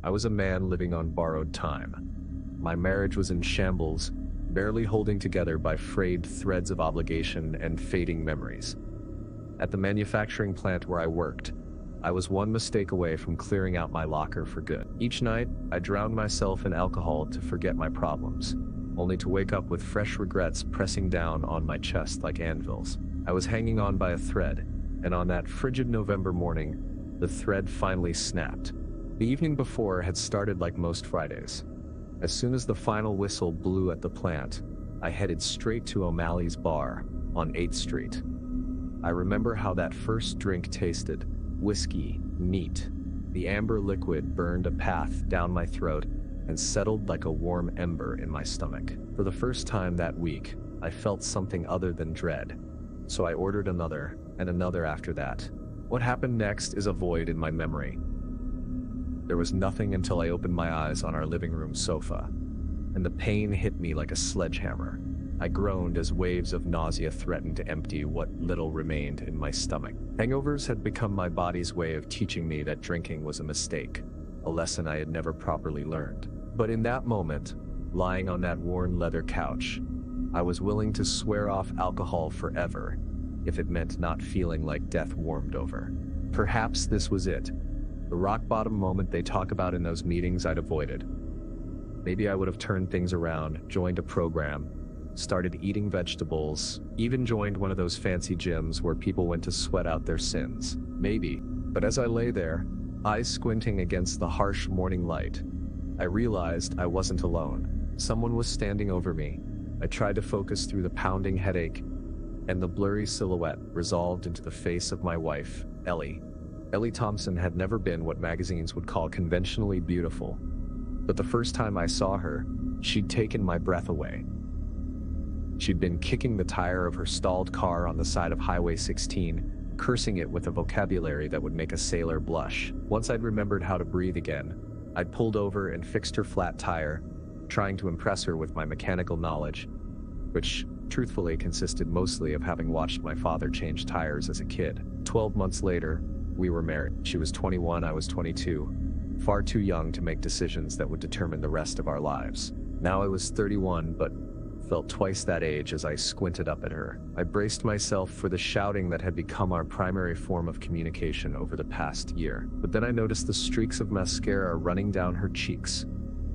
I was a man living on borrowed time. My marriage was in shambles, barely holding together by frayed threads of obligation and fading memories. At the manufacturing plant where I worked, I was one mistake away from clearing out my locker for good. Each night, I drowned myself in alcohol to forget my problems, only to wake up with fresh regrets pressing down on my chest like anvils. I was hanging on by a thread, and on that frigid November morning, the thread finally snapped. The evening before had started like most Fridays. As soon as the final whistle blew at the plant, I headed straight to O'Malley's bar on 8th Street. I remember how that first drink tasted: whiskey, neat. The amber liquid burned a path down my throat and settled like a warm ember in my stomach. For the first time that week, I felt something other than dread, so I ordered another and another after that. What happened next is a void in my memory. There was nothing until I opened my eyes on our living room sofa, and the pain hit me like a sledgehammer. I groaned as waves of nausea threatened to empty what little remained in my stomach. Hangovers had become my body's way of teaching me that drinking was a mistake, a lesson I had never properly learned. But in that moment, lying on that worn leather couch, I was willing to swear off alcohol forever if it meant not feeling like death warmed over. Perhaps this was it, the rock bottom moment they talk about in those meetings I'd avoided. Maybe I would have turned things around, joined a program, started eating vegetables, even joined one of those fancy gyms where people went to sweat out their sins. Maybe. But as I lay there, eyes squinting against the harsh morning light, I realized I wasn't alone. Someone was standing over me. I tried to focus through the pounding headache, and the blurry silhouette resolved into the face of my wife, Ellie. Ellie Thompson had never been what magazines would call conventionally beautiful, but the first time I saw her, she'd taken my breath away. She'd been kicking the tire of her stalled car on the side of Highway 16, cursing it with a vocabulary that would make a sailor blush. Once I'd remembered how to breathe again, I'd pulled over and fixed her flat tire, trying to impress her with my mechanical knowledge, which truthfully consisted mostly of having watched my father change tires as a kid. 12 months later, we were married. She was 21, I was 22, far too young to make decisions that would determine the rest of our lives. Now I was 31, but felt twice that age as I squinted up at her. I braced myself for the shouting that had become our primary form of communication over the past year. But then I noticed the streaks of mascara running down her cheeks,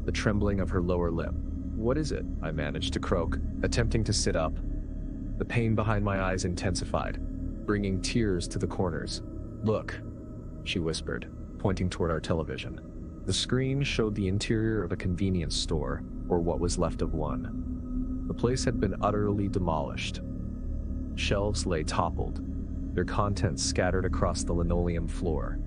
the trembling of her lower lip. "What is it?" I managed to croak, attempting to sit up. The pain behind my eyes intensified, bringing tears to the corners. "Look," she whispered, pointing toward our television. The screen showed the interior of a convenience store, or what was left of one. The place had been utterly demolished. Shelves lay toppled, their contents scattered across the linoleum floor.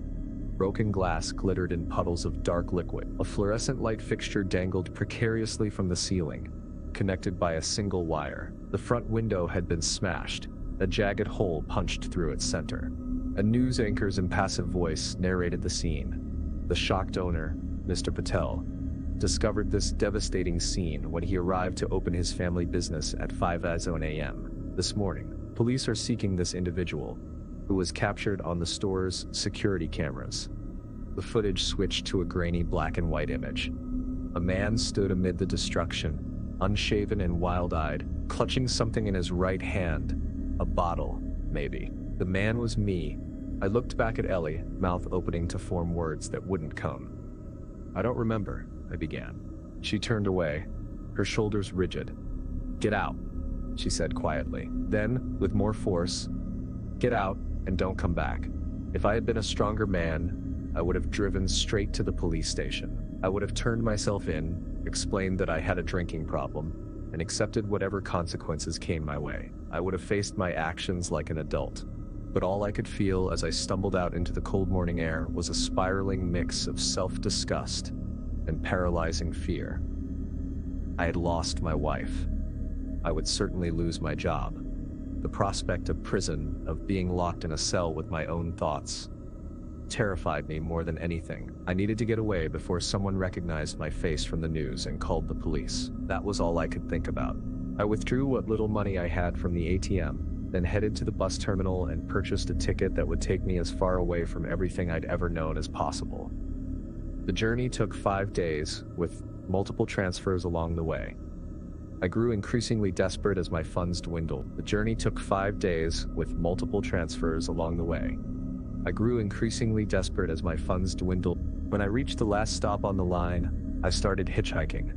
Broken glass glittered in puddles of dark liquid. A fluorescent light fixture dangled precariously from the ceiling, connected by a single wire. The front window had been smashed, a jagged hole punched through its center. A news anchor's impassive voice narrated the scene. The shocked owner, Mr. Patel, discovered this devastating scene when he arrived to open his family business at 5:00 a.m. this morning. Police are seeking this individual, who was captured on the store's security cameras. The footage switched to a grainy black and white image. A man stood amid the destruction, unshaven and wild-eyed, clutching something in his right hand. A bottle, maybe. The man was me. I looked back at Ellie, mouth opening to form words that wouldn't come. "I don't remember," I began. She turned away, her shoulders rigid. "Get out," she said quietly. Then, with more force, "Get out and don't come back." If I had been a stronger man, I would have driven straight to the police station. I would have turned myself in, explained that I had a drinking problem, and accepted whatever consequences came my way. I would have faced my actions like an adult. But all I could feel as I stumbled out into the cold morning air was a spiraling mix of self-disgust and paralyzing fear. I had lost my wife. I would certainly lose my job. The prospect of prison, of being locked in a cell with my own thoughts, terrified me more than anything. I needed to get away before someone recognized my face from the news and called the police. That was all I could think about. I withdrew what little money I had from the ATM, then headed to the bus terminal and purchased a ticket that would take me as far away from everything I'd ever known as possible. The journey took 5 days, with multiple transfers along the way. I grew increasingly desperate as my funds dwindled. The journey took 5 days, with multiple transfers along the way. I grew increasingly desperate as my funds dwindled. When I reached the last stop on the line, I started hitchhiking.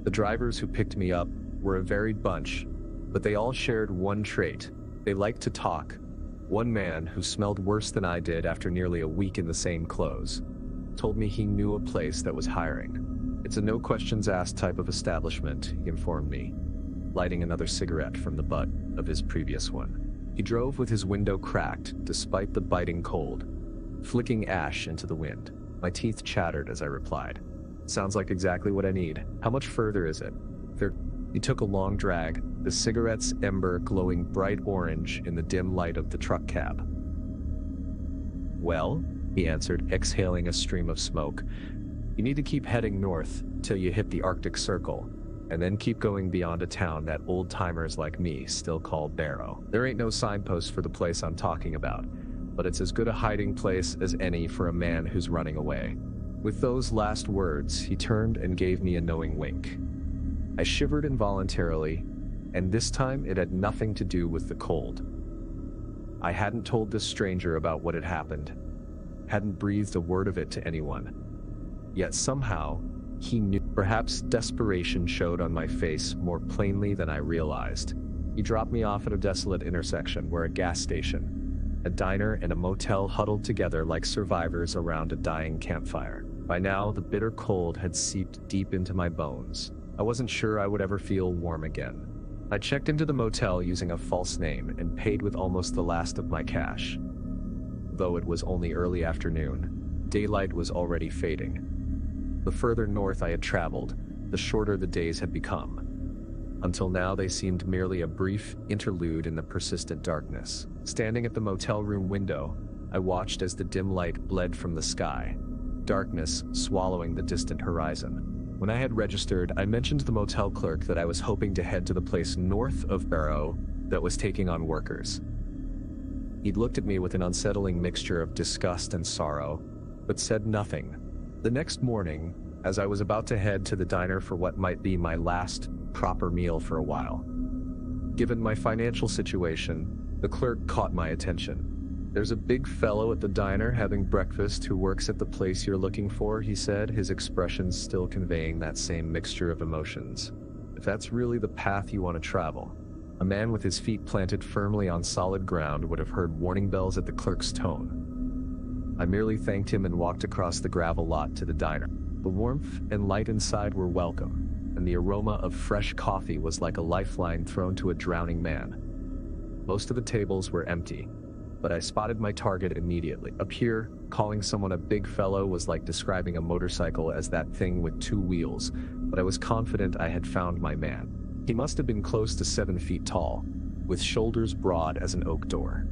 The drivers who picked me up were a varied bunch, but they all shared one trait. They liked to talk. One man, who smelled worse than I did after nearly a week in the same clothes, told me he knew a place that was hiring. It's a no-questions-asked type of establishment, he informed me, lighting another cigarette from the butt of his previous one. He drove with his window cracked, despite the biting cold, flicking ash into the wind. My teeth chattered as I replied, "Sounds like exactly what I need. How much further is it?" He took a long drag, the cigarette's ember glowing bright orange in the dim light of the truck cab. "Well," he answered, exhaling a stream of smoke, "you need to keep heading north till you hit the Arctic Circle, and then keep going beyond a town that old-timers like me still call Barrow. There ain't no signpost for the place I'm talking about, but it's as good a hiding place as any for a man who's running away." With those last words, he turned and gave me a knowing wink. I shivered involuntarily, and this time it had nothing to do with the cold. I hadn't told this stranger about what had happened, hadn't breathed a word of it to anyone. Yet somehow, he knew. Perhaps desperation showed on my face more plainly than I realized. He dropped me off at a desolate intersection where a gas station, a diner, and a motel huddled together like survivors around a dying campfire. By now, the bitter cold had seeped deep into my bones. I wasn't sure I would ever feel warm again. I checked into the motel using a false name and paid with almost the last of my cash. Though it was only early afternoon, daylight was already fading. The further north I had traveled, the shorter the days had become. Until now, they seemed merely a brief interlude in the persistent darkness. Standing at the motel room window, I watched as the dim light bled from the sky, darkness swallowing the distant horizon. When I had registered, I mentioned to the motel clerk that I was hoping to head to the place north of Barrow that was taking on workers. He'd looked at me with an unsettling mixture of disgust and sorrow, but said nothing. The next morning, as I was about to head to the diner for what might be my last proper meal for a while, given my financial situation, the clerk caught my attention. "There's a big fellow at the diner having breakfast who works at the place you're looking for," he said, his expressions still conveying that same mixture of emotions. "If that's really the path you want to travel." A man with his feet planted firmly on solid ground would have heard warning bells at the clerk's tone. I merely thanked him and walked across the gravel lot to the diner. The warmth and light inside were welcome, and the aroma of fresh coffee was like a lifeline thrown to a drowning man. Most of the tables were empty, but I spotted my target immediately. Up here, calling someone a big fellow was like describing a motorcycle as that thing with 2 wheels, but I was confident I had found my man. He must have been close to 7 feet tall, with shoulders broad as an oak door.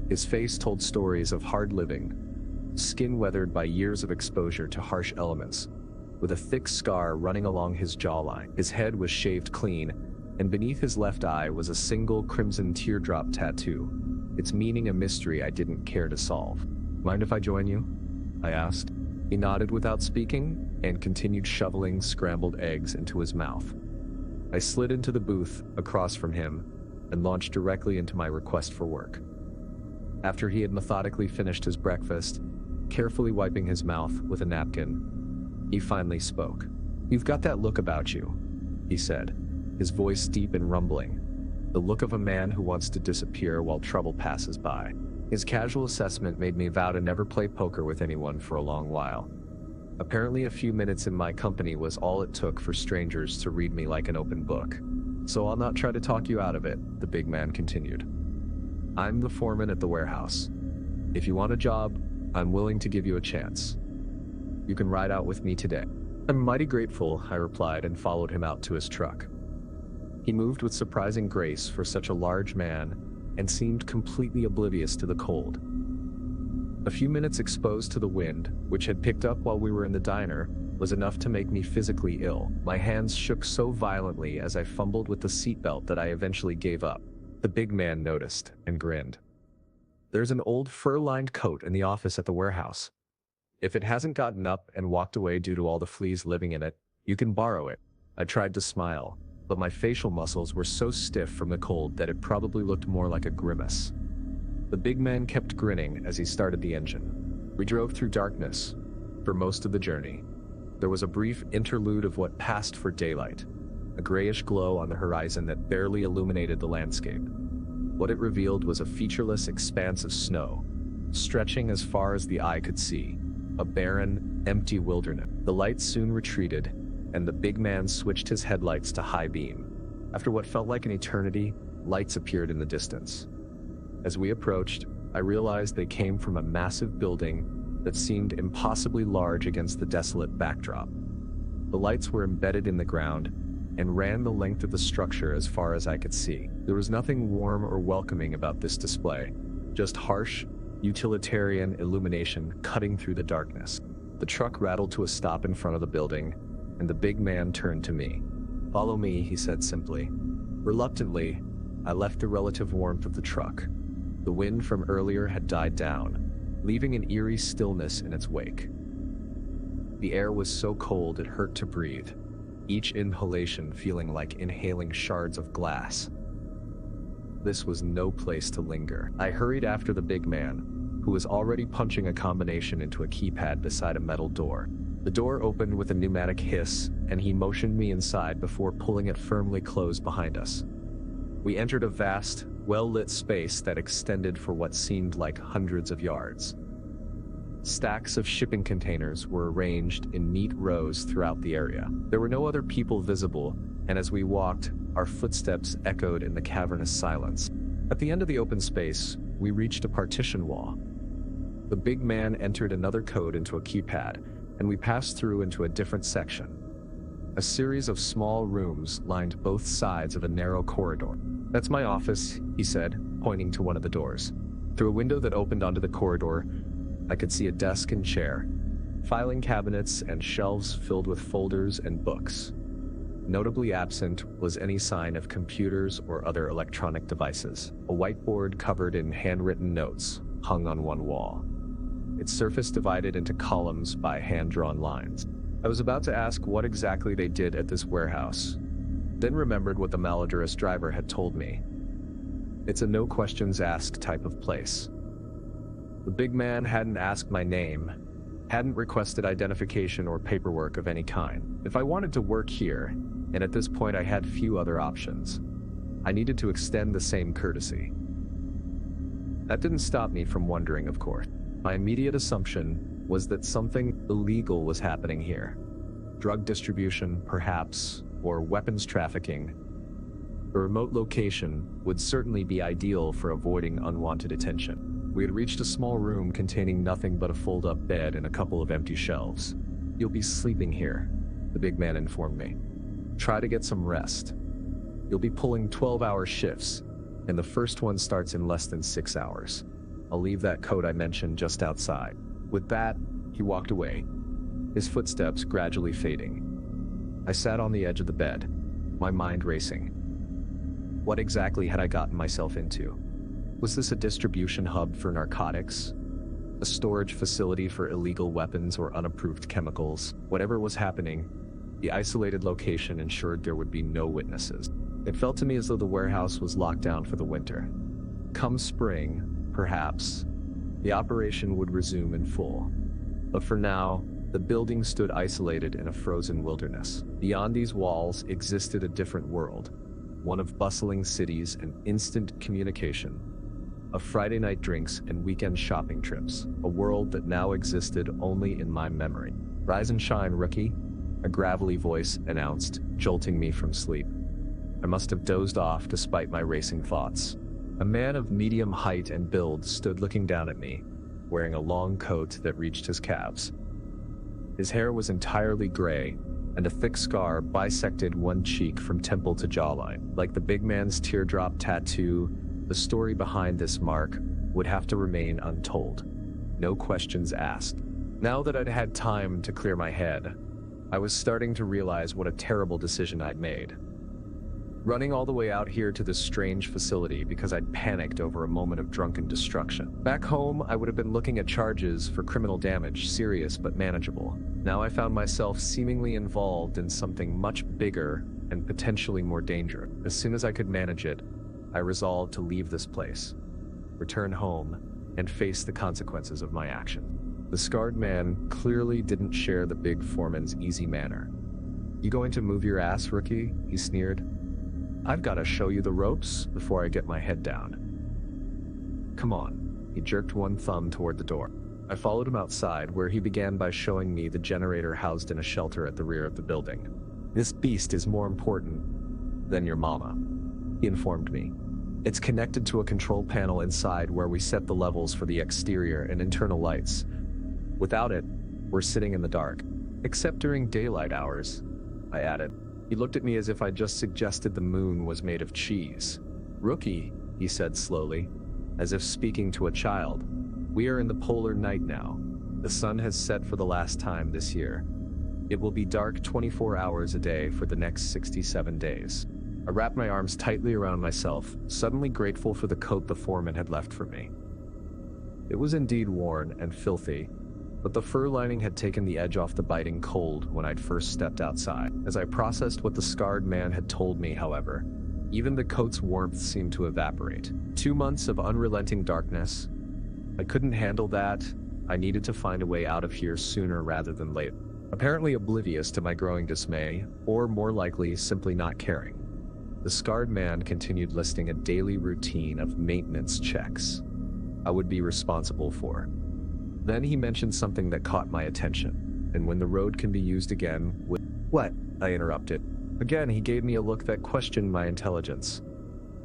His face told stories of hard living, skin weathered by years of exposure to harsh elements, with a thick scar running along his jawline. His head was shaved clean, and beneath his left eye was a single crimson teardrop tattoo, its meaning a mystery I didn't care to solve. "Mind if I join you?" I asked. He nodded without speaking and continued shoveling scrambled eggs into his mouth. I slid into the booth across from him and launched directly into my request for work. After he had methodically finished his breakfast, carefully wiping his mouth with a napkin, he finally spoke. "You've got that look about you," he said, his voice deep and rumbling. "The look of a man who wants to disappear while trouble passes by." His casual assessment made me vow to never play poker with anyone for a long while. Apparently a few minutes in my company was all it took for strangers to read me like an open book. "So I'll not try to talk you out of it," the big man continued. "I'm the foreman at the warehouse. If you want a job, I'm willing to give you a chance. You can ride out with me today." "I'm mighty grateful," I replied and followed him out to his truck. He moved with surprising grace for such a large man and seemed completely oblivious to the cold. A few minutes exposed to the wind, which had picked up while we were in the diner, was enough to make me physically ill. My hands shook so violently as I fumbled with the seatbelt that I eventually gave up. The big man noticed and grinned. "There's an old fur-lined coat in the office at the warehouse. If it hasn't gotten up and walked away due to all the fleas living in it, you can borrow it. I tried to smile, but my facial muscles were so stiff from the cold that it probably looked more like a grimace. The big man kept grinning as he started the engine. We drove through darkness for most of the journey. There was a brief interlude of what passed for daylight, a grayish glow on the horizon that barely illuminated the landscape. What it revealed was a featureless expanse of snow, stretching as far as the eye could see, a barren, empty wilderness. The lights soon retreated, and the big man switched his headlights to high beam. After what felt like an eternity, lights appeared in the distance. As we approached, I realized they came from a massive building that seemed impossibly large against the desolate backdrop. The lights were embedded in the ground and ran the length of the structure as far as I could see. There was nothing warm or welcoming about this display, just harsh, utilitarian illumination cutting through the darkness. The truck rattled to a stop in front of the building, and the big man turned to me. "Follow me," he said simply. Reluctantly, I left the relative warmth of the truck. The wind from earlier had died down, leaving an eerie stillness in its wake. The air was so cold it hurt to breathe, each inhalation feeling like inhaling shards of glass. This was no place to linger. I hurried after the big man, who was already punching a combination into a keypad beside a metal door. The door opened with a pneumatic hiss, and he motioned me inside before pulling it firmly closed behind us. We entered a vast, well-lit space that extended for what seemed like hundreds of yards. Stacks of shipping containers were arranged in neat rows throughout the area. There were no other people visible, and as we walked, our footsteps echoed in the cavernous silence. At the end of the open space, we reached a partition wall. The big man entered another code into a keypad, and we passed through into a different section. A series of small rooms lined both sides of a narrow corridor. "That's my office," he said, pointing to one of the doors. Through a window that opened onto the corridor, I could see a desk and chair, filing cabinets and shelves filled with folders and books. Notably absent was any sign of computers or other electronic devices. A whiteboard covered in handwritten notes hung on one wall, its surface divided into columns by hand-drawn lines. I was about to ask what exactly they did at this warehouse, then remembered what the malodorous driver had told me. It's a no-questions-asked type of place. The big man hadn't asked my name, hadn't requested identification or paperwork of any kind. If I wanted to work here, and at this point I had few other options, I needed to extend the same courtesy. That didn't stop me from wondering, of course. My immediate assumption was that something illegal was happening here. Drug distribution, perhaps, or weapons trafficking. A remote location would certainly be ideal for avoiding unwanted attention. We had reached a small room containing nothing but a fold-up bed and a couple of empty shelves. "You'll be sleeping here," the big man informed me. "Try to get some rest. You'll be pulling 12-hour shifts, and the first one starts in less than 6 hours. I'll leave that code I mentioned just outside." With that, he walked away, his footsteps gradually fading. I sat on the edge of the bed, my mind racing. What exactly had I gotten myself into? Was this a distribution hub for narcotics? A storage facility for illegal weapons or unapproved chemicals? Whatever was happening, the isolated location ensured there would be no witnesses. It felt to me as though the warehouse was locked down for the winter. Come spring, perhaps, the operation would resume in full. But for now, the building stood isolated in a frozen wilderness. Beyond these walls existed a different world, one of bustling cities and instant communication, of Friday night drinks and weekend shopping trips, a world that now existed only in my memory. "Rise and shine, rookie," a gravelly voice announced, jolting me from sleep. I must have dozed off despite my racing thoughts. A man of medium height and build stood looking down at me, wearing a long coat that reached his calves. His hair was entirely gray, and a thick scar bisected one cheek from temple to jawline. Like the big man's teardrop tattoo, the story behind this mark would have to remain untold. No questions asked. Now that I'd had time to clear my head, I was starting to realize what a terrible decision I'd made. running all the way out here to this strange facility because I'd panicked over a moment of drunken destruction. Back home, I would have been looking at charges for criminal damage, serious but manageable. Now I found myself seemingly involved in something much bigger and potentially more dangerous. As soon as I could manage it, I resolved to leave this place, return home, and face the consequences of my action. The scarred man clearly didn't share the big foreman's easy manner. "You going to move your ass, rookie?" he sneered. "I've got to show you the ropes before I get my head down. Come on." He jerked one thumb toward the door. I followed him outside, where he began by showing me the generator housed in a shelter at the rear of the building. "This beast is more important than your mama," he informed me. "It's connected to a control panel inside where we set the levels for the exterior and internal lights. Without it, we're sitting in the dark. Except during daylight hours," I added. He looked at me as if I'd just suggested the moon was made of cheese. "Rookie," he said slowly, as if speaking to a child, "we are in the polar night now. The sun has set for the last time this year. It will be dark 24 hours a day for the next 67 days. I wrapped my arms tightly around myself, suddenly grateful for the coat the foreman had left for me. It was indeed worn and filthy, but the fur lining had taken the edge off the biting cold when I'd first stepped outside. As I processed what the scarred man had told me, however, even the coat's warmth seemed to evaporate. 2 months of unrelenting darkness. I couldn't handle that. I needed to find a way out of here sooner rather than later. Apparently oblivious to my growing dismay, or more likely, simply not caring, the scarred man continued listing a daily routine of maintenance checks I would be responsible for. Then he mentioned something that caught my attention, and when the road can be used again with— "What?" I interrupted. Again, he gave me a look that questioned my intelligence.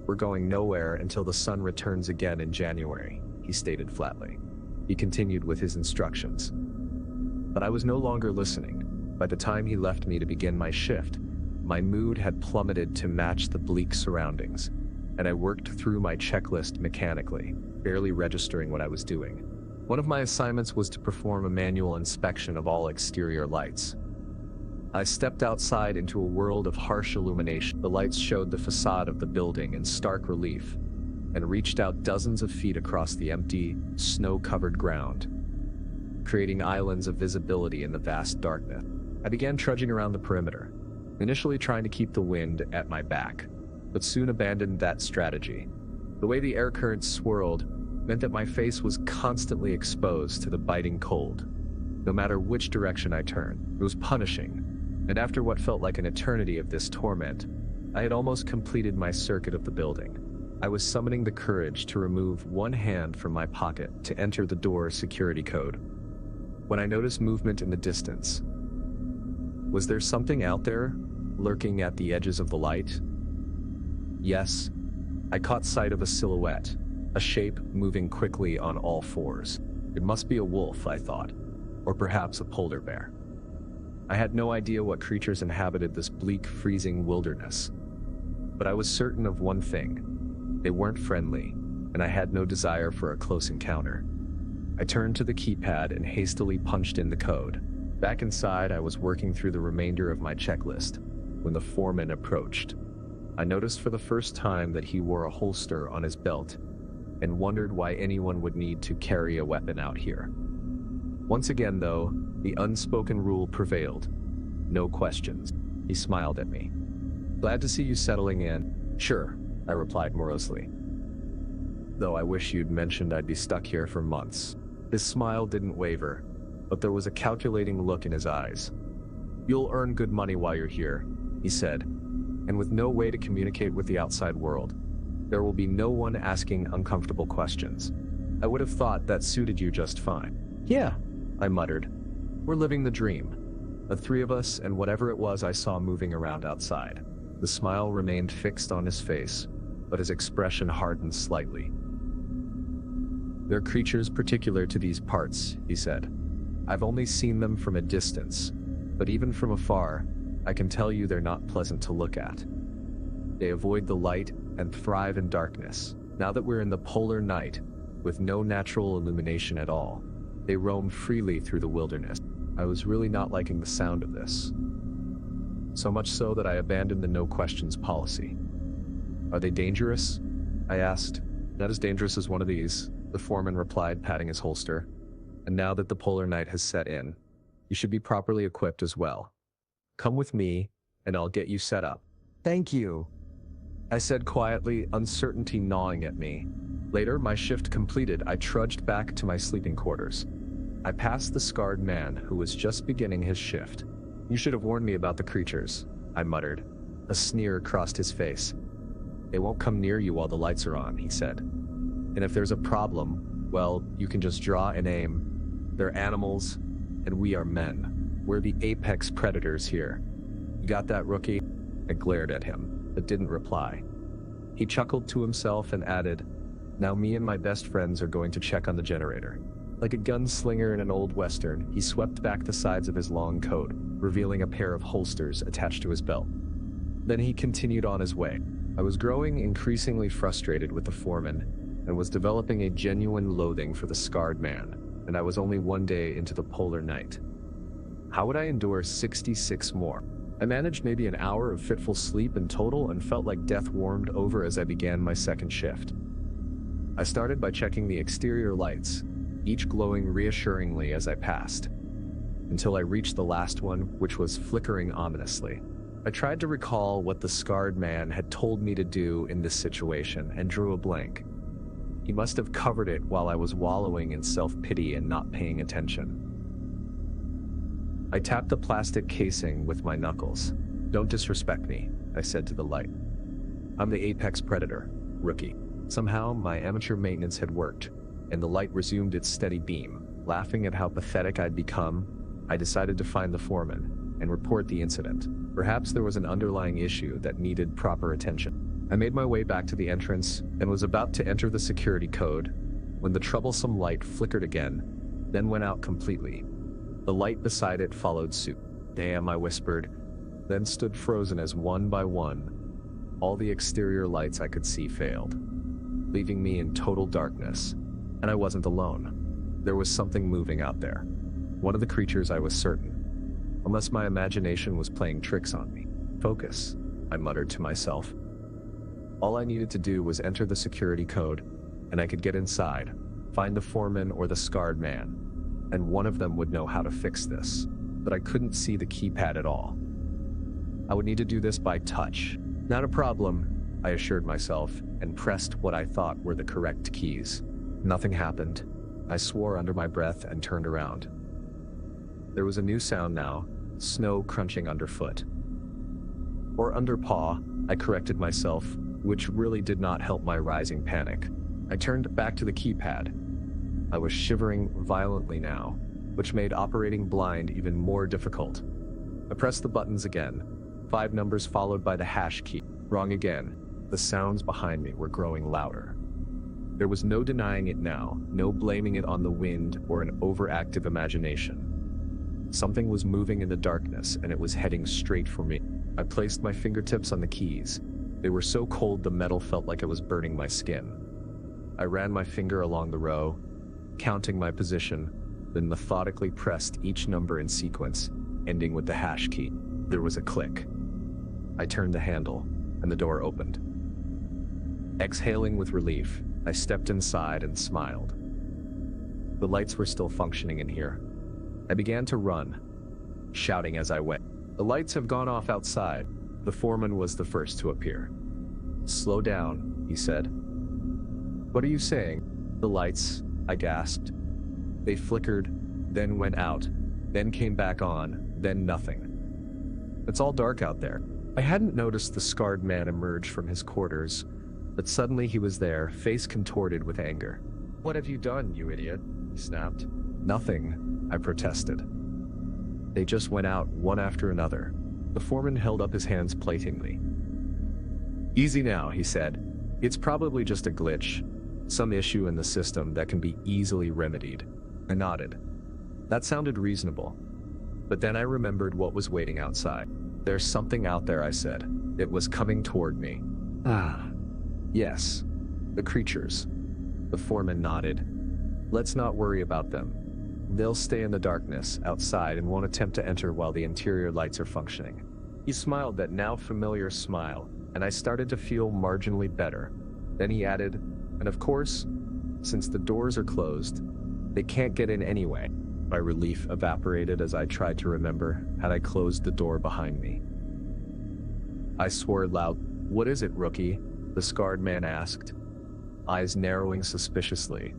"We're going nowhere until the sun returns again in January," he stated flatly. He continued with his instructions. But I was no longer listening. By the time he left me to begin my shift, my mood had plummeted to match the bleak surroundings, and I worked through my checklist mechanically, barely registering what I was doing. One of my assignments was to perform a manual inspection of all exterior lights. I stepped outside into a world of harsh illumination. The lights showed the facade of the building in stark relief, and reached out dozens of feet across the empty, snow-covered ground, creating islands of visibility in the vast darkness. I began trudging around the perimeter, initially trying to keep the wind at my back, but soon abandoned that strategy. The way the air currents swirled meant that my face was constantly exposed to the biting cold. No matter which direction I turned, it was punishing, and after what felt like an eternity of this torment, I had almost completed my circuit of the building. I was summoning the courage to remove one hand from my pocket to enter the door's security code, when I noticed movement in the distance. Was there something out there, lurking at the edges of the light? Yes, I caught sight of a silhouette, a shape moving quickly on all fours. It must be a wolf, I thought, or perhaps a polar bear. I had no idea what creatures inhabited this bleak, freezing wilderness, but I was certain of one thing: they weren't friendly, and I had no desire for a close encounter. I turned to the keypad and hastily punched in the code. Back inside, I was working through the remainder of my checklist when the foreman approached. I noticed for the first time that he wore a holster on his belt, and wondered why anyone would need to carry a weapon out here. Once again, though, the unspoken rule prevailed. No questions. He smiled at me. "Glad to see you settling in." "Sure," I replied morosely. "Though I wish you'd mentioned I'd be stuck here for months." His smile didn't waver, but there was a calculating look in his eyes. "You'll earn good money while you're here," he said, "and with no way to communicate with the outside world, there will be no one asking uncomfortable questions. I would have thought that suited you just fine." "Yeah," I muttered. "We're living the dream. The three of us and whatever it was I saw moving around outside." The smile remained fixed on his face, but his expression hardened slightly. "They're creatures particular to these parts," he said. "I've only seen them from a distance, but even from afar, I can tell you they're not pleasant to look at. They avoid the light and thrive in darkness. Now that we're in the polar night, with no natural illumination at all, they roam freely through the wilderness." I was really not liking the sound of this. So much so that I abandoned the no questions policy. Are they dangerous? I asked. Not as dangerous as one of these, the foreman replied, patting his holster. And now that the polar night has set in, you should be properly equipped as well. Come with me, and I'll get you set up. Thank you, I said quietly, uncertainty gnawing at me. Later, my shift completed, I trudged back to my sleeping quarters. I passed the scarred man who was just beginning his shift. You should have warned me about the creatures, I muttered. A sneer crossed his face. They won't come near you while the lights are on, he said. And if there's a problem, well, you can just draw and aim. They're animals, and we are men. We're the apex predators here. You got that, rookie? I glared at him, but didn't reply. He chuckled to himself and added, Now me and my best friends are going to check on the generator. Like a gunslinger in an old western, he swept back the sides of his long coat, revealing a pair of holsters attached to his belt. Then he continued on his way. I was growing increasingly frustrated with the foreman and was developing a genuine loathing for the scarred man, and I was only one day into the polar night. How would I endure 66 more? I managed maybe an hour of fitful sleep in total and felt like death warmed over as I began my second shift. I started by checking the exterior lights, each glowing reassuringly as I passed, until I reached the last one, which was flickering ominously. I tried to recall what the scarred man had told me to do in this situation and drew a blank. He must have covered it while I was wallowing in self-pity and not paying attention. I tapped the plastic casing with my knuckles. Don't disrespect me, I said to the light. I'm the apex predator, rookie. Somehow, my amateur maintenance had worked, and the light resumed its steady beam. Laughing at how pathetic I'd become, I decided to find the foreman and report the incident. Perhaps there was an underlying issue that needed proper attention. I made my way back to the entrance and was about to enter the security code when the troublesome light flickered again, then went out completely. The light beside it followed suit. Damn, I whispered, then stood frozen as one by one, all the exterior lights I could see failed, leaving me in total darkness. And I wasn't alone. There was something moving out there. One of the creatures, I was certain. Unless my imagination was playing tricks on me. Focus, I muttered to myself. All I needed to do was enter the security code, and I could get inside, find the foreman or the scarred man, and one of them would know how to fix this. But I couldn't see the keypad at all. I would need to do this by touch. Not a problem, I assured myself, and pressed what I thought were the correct keys. Nothing happened. I swore under my breath and turned around. There was a new sound now, snow crunching underfoot. Or under paw, I corrected myself, which really did not help my rising panic. I turned back to the keypad. I was shivering violently now, which made operating blind even more difficult. I pressed the buttons again, 5 numbers followed by the hash key. Wrong again. The sounds behind me were growing louder. There was no denying it now, no blaming it on the wind or an overactive imagination. Something was moving in the darkness, and it was heading straight for me. I placed my fingertips on the keys. They were so cold the metal felt like it was burning my skin. I ran my finger along the row, counting my position, then methodically pressed each number in sequence, ending with the hash key. There was a click. I turned the handle, and the door opened. Exhaling with relief, I stepped inside and smiled. The lights were still functioning in here. I began to run, shouting as I went. The lights have gone off outside. The foreman was the first to appear. Slow down, he said. What are you saying? The lights, I gasped. They flickered, then went out, then came back on, then nothing. It's all dark out there. I hadn't noticed the scarred man emerge from his quarters, but suddenly he was there, face contorted with anger. What have you done, you idiot? He snapped. Nothing, I protested. They just went out one after another. The foreman held up his hands platingly. Easy now, he said. It's probably just a glitch, some issue in the system that can be easily remedied. I nodded. That sounded reasonable. But then I remembered what was waiting outside. There's something out there, I said. It was coming toward me. Yes, the creatures. The foreman nodded. Let's not worry about them. They'll stay in the darkness outside and won't attempt to enter while the interior lights are functioning. He smiled that now familiar smile, and I started to feel marginally better. Then he added, "And of course, since the doors are closed, they can't get in anyway." My relief evaporated as I tried to remember had I closed the door behind me. I swore loud. "What is it, rookie?" the scarred man asked, eyes narrowing suspiciously.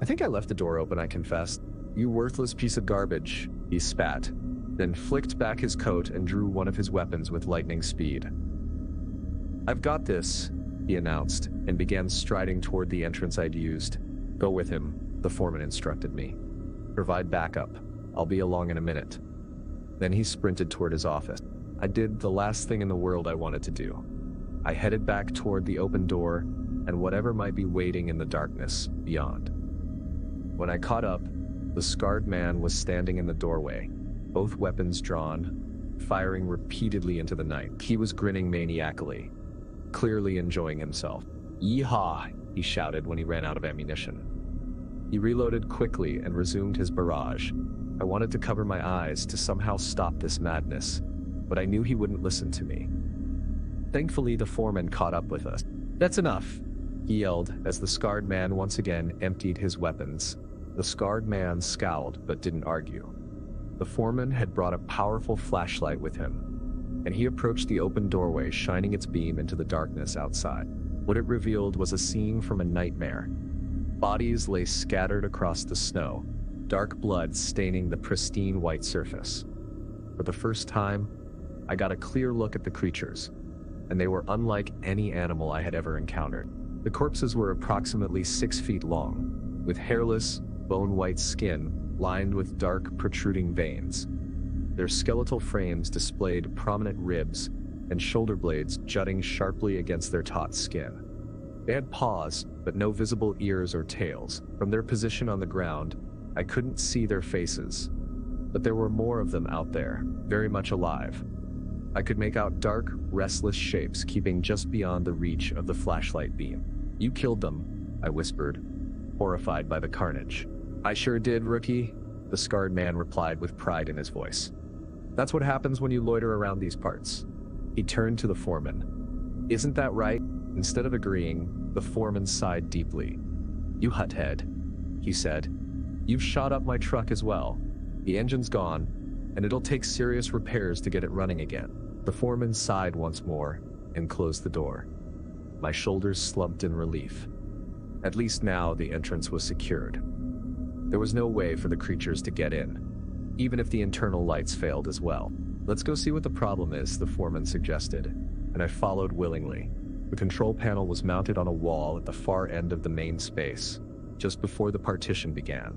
"I think I left the door open," I confessed. "You worthless piece of garbage," he spat, then flicked back his coat and drew one of his weapons with lightning speed. "I've got this," he announced, and began striding toward the entrance I'd used. "Go with him," the foreman instructed me. "Provide backup. I'll be along in a minute." Then he sprinted toward his office. I did the last thing in the world I wanted to do. I headed back toward the open door and whatever might be waiting in the darkness beyond. When I caught up, the scarred man was standing in the doorway, both weapons drawn, firing repeatedly into the night. He was grinning maniacally, clearly enjoying himself. "Yeehaw!" he shouted when he ran out of ammunition. He reloaded quickly and resumed his barrage. I wanted to cover my eyes to somehow stop this madness, but I knew he wouldn't listen to me. Thankfully, the foreman caught up with us. "That's enough," he yelled as the scarred man once again emptied his weapons. The scarred man scowled but didn't argue. The foreman had brought a powerful flashlight with him, and he approached the open doorway, shining its beam into the darkness outside. What it revealed was a scene from a nightmare. Bodies lay scattered across the snow, dark blood staining the pristine white surface. For the first time, I got a clear look at the creatures, and they were unlike any animal I had ever encountered. The corpses were approximately 6 feet long, with hairless, bone-white skin lined with dark, protruding veins. Their skeletal frames displayed prominent ribs and shoulder blades jutting sharply against their taut skin. They had paws, but no visible ears or tails. From their position on the ground, I couldn't see their faces, but there were more of them out there, very much alive. I could make out dark, restless shapes keeping just beyond the reach of the flashlight beam. "You killed them," I whispered, horrified by the carnage. "I sure did, rookie," the scarred man replied with pride in his voice. "That's what happens when you loiter around these parts." He turned to the foreman. "Isn't that right?" Instead of agreeing, the foreman sighed deeply. "You huthead," he said. "You've shot up my truck as well. The engine's gone, and it'll take serious repairs to get it running again." The foreman sighed once more and closed the door. My shoulders slumped in relief. At least now the entrance was secured. There was no way for the creatures to get in, even if the internal lights failed as well. "Let's go see what the problem is," the foreman suggested, and I followed willingly. The control panel was mounted on a wall at the far end of the main space, just before the partition began.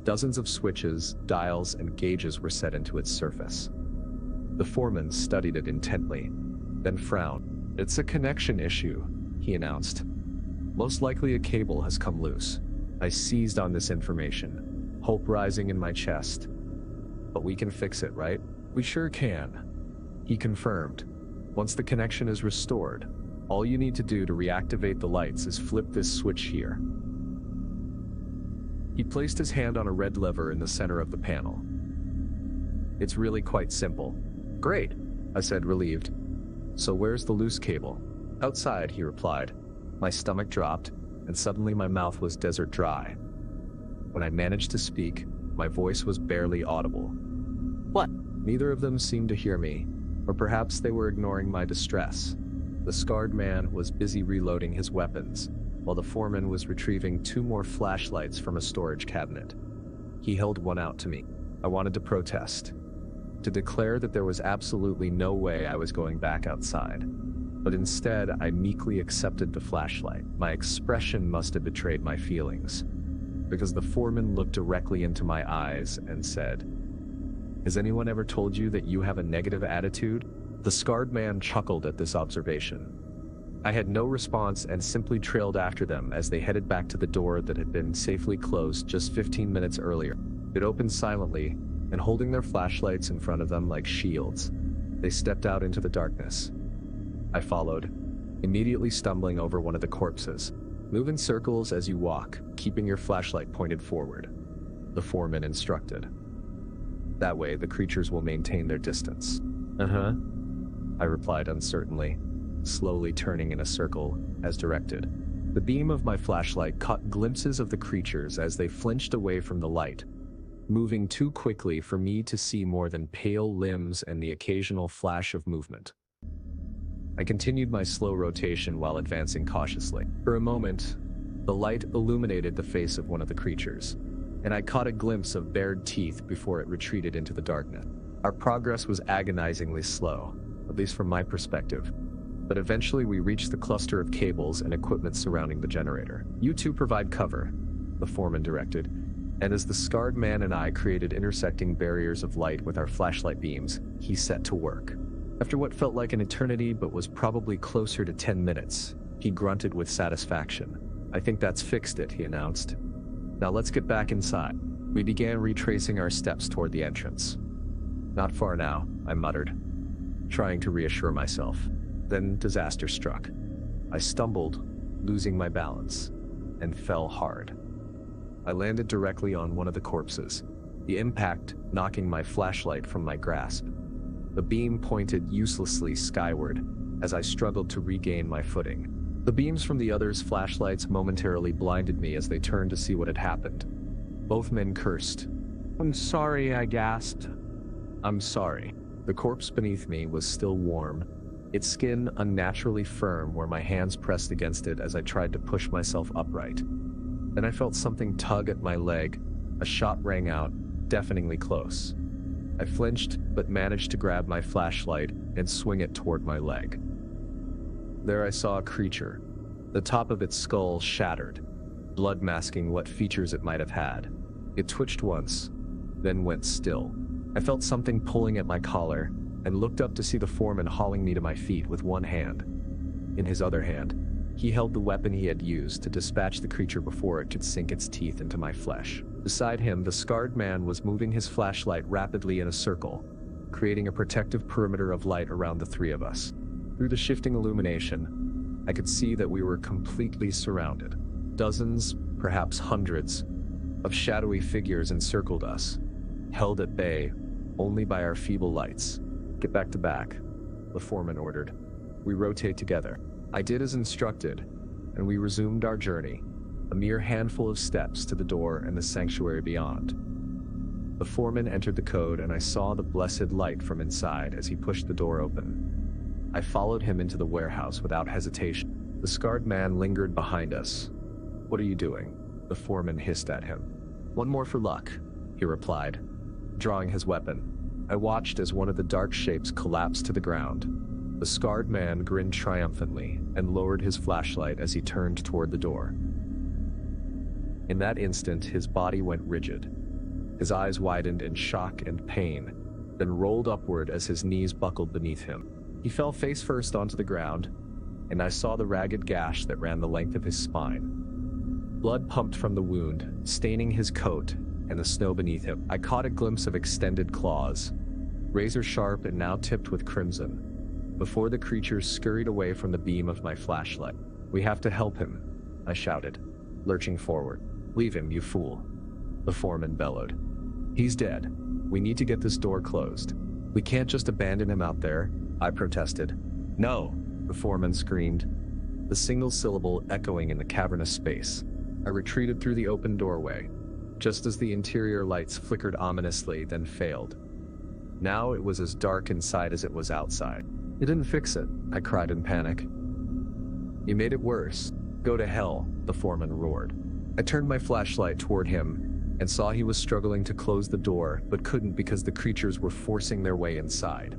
Dozens of switches, dials, and gauges were set into its surface. The foreman studied it intently, then frowned. "It's a connection issue," he announced. "Most likely a cable has come loose." I seized on this information, hope rising in my chest. "But we can fix it, right?" "We sure can," he confirmed. "Once the connection is restored, all you need to do to reactivate the lights is flip this switch here." He placed his hand on a red lever in the center of the panel. "It's really quite simple." "Great," I said, relieved. "So where's the loose cable?" "Outside," he replied. My stomach dropped, and suddenly my mouth was desert dry. When I managed to speak, my voice was barely audible. "What?" Neither of them seemed to hear me, or perhaps they were ignoring my distress. The scarred man was busy reloading his weapons, while the foreman was retrieving 2 more flashlights from a storage cabinet. He held one out to me. I wanted to protest, to declare that there was absolutely no way I was going back outside. But instead, I meekly accepted the flashlight. My expression must have betrayed my feelings, because the foreman looked directly into my eyes and said, "Has anyone ever told you that you have a negative attitude?" The scarred man chuckled at this observation. I had no response and simply trailed after them as they headed back to the door that had been safely closed just 15 minutes earlier. It opened silently, and holding their flashlights in front of them like shields, they stepped out into the darkness. I followed, immediately stumbling over one of the corpses. "Move in circles as you walk, keeping your flashlight pointed forward," the foreman instructed. "That way, the creatures will maintain their distance." "Uh-huh," I replied uncertainly. slowly turning in a circle as directed. The beam of my flashlight caught glimpses of the creatures as they flinched away from the light, moving too quickly for me to see more than pale limbs and the occasional flash of movement. I continued my slow rotation while advancing cautiously. For a moment, the light illuminated the face of one of the creatures, and I caught a glimpse of bared teeth before it retreated into the darkness. Our progress was agonizingly slow, at least from my perspective, but eventually we reached the cluster of cables and equipment surrounding the generator. "You two provide cover," the foreman directed, and as the scarred man and I created intersecting barriers of light with our flashlight beams, he set to work. After what felt like an eternity but was probably closer to 10 minutes, he grunted with satisfaction. "I think that's fixed it," he announced. "Now let's get back inside." We began retracing our steps toward the entrance. "Not far now," I muttered, trying to reassure myself. Then disaster struck. I stumbled, losing my balance, and fell hard. I landed directly on one of the corpses, the impact knocking my flashlight from my grasp. The beam pointed uselessly skyward as I struggled to regain my footing. The beams from the others' flashlights momentarily blinded me as they turned to see what had happened. Both men cursed. "I'm sorry," I gasped. "I'm sorry." The corpse beneath me was still warm, its skin unnaturally firm where my hands pressed against it as I tried to push myself upright. Then I felt something tug at my leg. A shot rang out, deafeningly close. I flinched, but managed to grab my flashlight and swing it toward my leg. There I saw a creature, the top of its skull shattered, blood masking what features it might have had. It twitched once, then went still. I felt something pulling at my collar and looked up to see the foreman hauling me to my feet with one hand. In his other hand, he held the weapon he had used to dispatch the creature before it could sink its teeth into my flesh. Beside him, the scarred man was moving his flashlight rapidly in a circle, creating a protective perimeter of light around the three of us. Through the shifting illumination, I could see that we were completely surrounded. Dozens, perhaps hundreds, of shadowy figures encircled us, held at bay only by our feeble lights. "Get back to back," the foreman ordered. "We rotate together." I did as instructed, and we resumed our journey, a mere handful of steps to the door and the sanctuary beyond. The foreman entered the code, and I saw the blessed light from inside as he pushed the door open. I followed him into the warehouse without hesitation. The scarred man lingered behind us. "What are you doing?" the foreman hissed at him. "One more for luck," he replied, drawing his weapon. I watched as one of the dark shapes collapsed to the ground. The scarred man grinned triumphantly and lowered his flashlight as he turned toward the door. In that instant, his body went rigid. His eyes widened in shock and pain, then rolled upward as his knees buckled beneath him. He fell face first onto the ground, and I saw the ragged gash that ran the length of his spine. Blood pumped from the wound, staining his coat and the snow beneath him. I caught a glimpse of extended claws, razor sharp and now tipped with crimson, before the creature scurried away from the beam of my flashlight. "We have to help him," I shouted, lurching forward. "Leave him, you fool," the foreman bellowed. "He's dead. We need to get this door closed." "We can't just abandon him out there," I protested. "No," the foreman screamed, the single syllable echoing in the cavernous space. I retreated through the open doorway, just as the interior lights flickered ominously, then failed. Now it was as dark inside as it was outside. "You didn't fix it," I cried in panic. "You made it worse. Go to hell," the foreman roared. I turned my flashlight toward him and saw he was struggling to close the door, but couldn't because the creatures were forcing their way inside.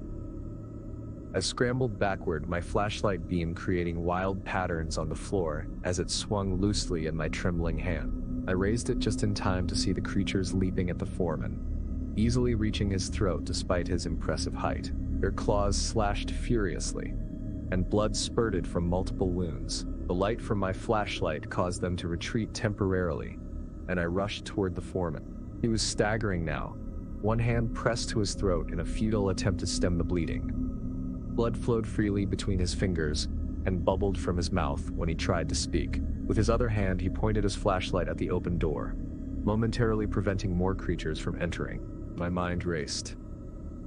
I scrambled backward, my flashlight beam creating wild patterns on the floor as it swung loosely in my trembling hand. I raised it just in time to see the creatures leaping at the foreman, easily reaching his throat despite his impressive height. Their claws slashed furiously, and blood spurted from multiple wounds. The light from my flashlight caused them to retreat temporarily, and I rushed toward the foreman. He was staggering now, one hand pressed to his throat in a futile attempt to stem the bleeding. Blood flowed freely between his fingers and bubbled from his mouth when he tried to speak. With his other hand, he pointed his flashlight at the open door, momentarily preventing more creatures from entering. My mind raced.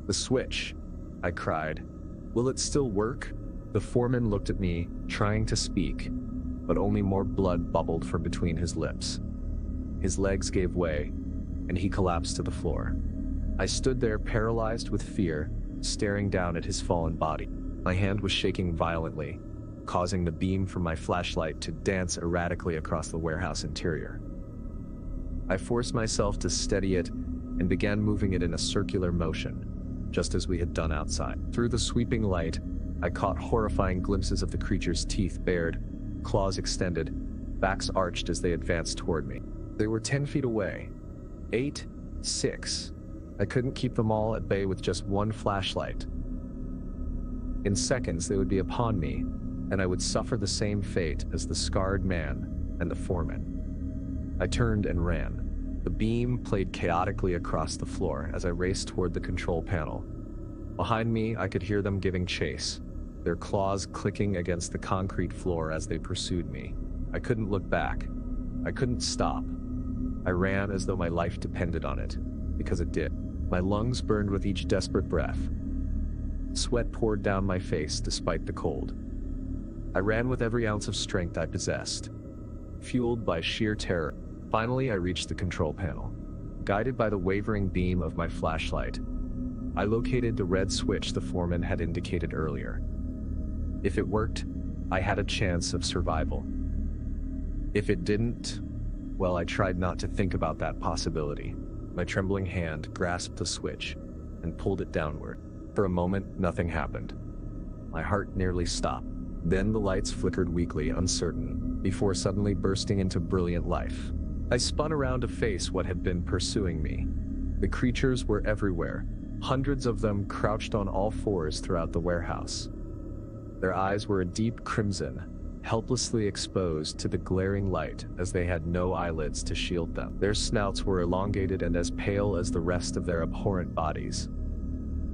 "The switch," I cried. "Will it still work?" The foreman looked at me, trying to speak, but only more blood bubbled from between his lips. His legs gave way, and he collapsed to the floor. I stood there paralyzed with fear, staring down at his fallen body. My hand was shaking violently, causing the beam from my flashlight to dance erratically across the warehouse interior. I forced myself to steady it and began moving it in a circular motion, just as we had done outside. Through the sweeping light, I caught horrifying glimpses of the creature's teeth bared, claws extended, backs arched as they advanced toward me. They were 10 feet away. 8, 6. I couldn't keep them all at bay with just one flashlight. In seconds, they would be upon me, and I would suffer the same fate as the scarred man and the foreman. I turned and ran. The beam played chaotically across the floor as I raced toward the control panel. Behind me, I could hear them giving chase, their claws clicking against the concrete floor as they pursued me. I couldn't look back. I couldn't stop. I ran as though my life depended on it, because it did. My lungs burned with each desperate breath. Sweat poured down my face despite the cold. I ran with every ounce of strength I possessed, fueled by sheer terror. Finally, I reached the control panel. Guided by the wavering beam of my flashlight, I located the red switch the foreman had indicated earlier. If it worked, I had a chance of survival. If it didn't, well, I tried not to think about that possibility. My trembling hand grasped the switch and pulled it downward. For a moment, nothing happened. My heart nearly stopped. Then the lights flickered weakly, uncertain, before suddenly bursting into brilliant life. I spun around to face what had been pursuing me. The creatures were everywhere, hundreds of them crouched on all fours throughout the warehouse. Their eyes were a deep crimson, helplessly exposed to the glaring light as they had no eyelids to shield them. Their snouts were elongated and as pale as the rest of their abhorrent bodies.